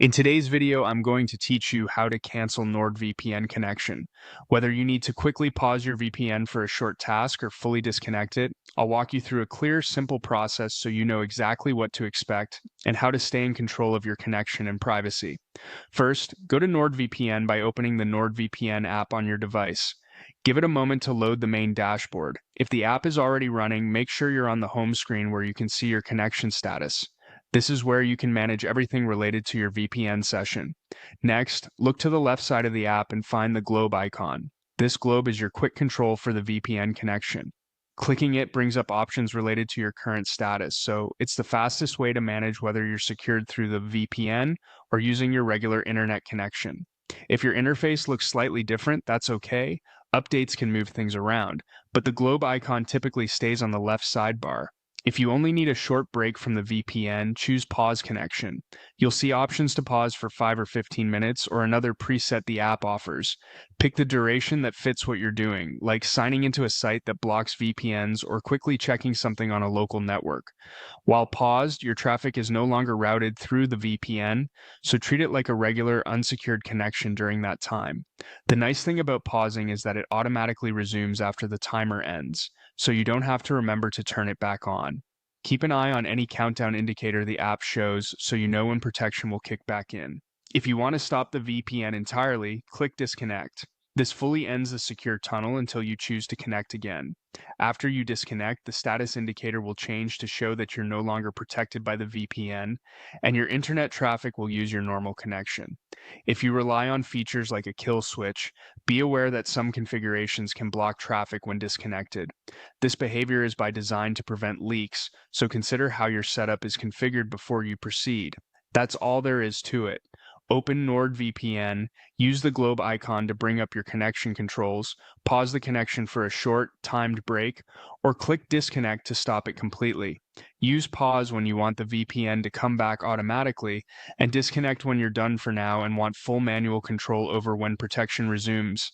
In today's video, I'm going to teach you how to cancel NordVPN connection. Whether you need to quickly pause your VPN for a short task or fully disconnect it, I'll walk you through a clear, simple process so you know exactly what to expect and how to stay in control of your connection and privacy. First, go to NordVPN by opening the NordVPN app on your device. Give it a moment to load the main dashboard. If the app is already running, make sure you're on the home screen where you can see your connection status. This is where you can manage everything related to your VPN session. Next, look to the left side of the app and find the globe icon. This globe is your quick control for the VPN connection. Clicking it brings up options related to your current status, so it's the fastest way to manage whether you're secured through the VPN or using your regular internet connection. If your interface looks slightly different, that's okay. Updates can move things around, but the globe icon typically stays on the left sidebar. If you only need a short break from the VPN, choose Pause Connection. You'll see options to pause for 5 or 15 minutes or another preset the app offers. Pick the duration that fits what you're doing, like signing into a site that blocks VPNs or quickly checking something on a local network. While paused, your traffic is no longer routed through the VPN, so treat it like a regular unsecured connection during that time. The nice thing about pausing is that it automatically resumes after the timer ends, so you don't have to remember to turn it back on. Keep an eye on any countdown indicator the app shows so you know when protection will kick back in. If you want to stop the VPN entirely, click Disconnect. This fully ends the secure tunnel until you choose to connect again. After you disconnect, the status indicator will change to show that you're no longer protected by the VPN, and your internet traffic will use your normal connection. If you rely on features like a kill switch, be aware that some configurations can block traffic when disconnected. This behavior is by design to prevent leaks, so consider how your setup is configured before you proceed. That's all there is to it. Open NordVPN, use the globe icon to bring up your connection controls, pause the connection for a short, timed break, or click disconnect to stop it completely. Use pause when you want the VPN to come back automatically, and disconnect when you're done for now and want full manual control over when protection resumes.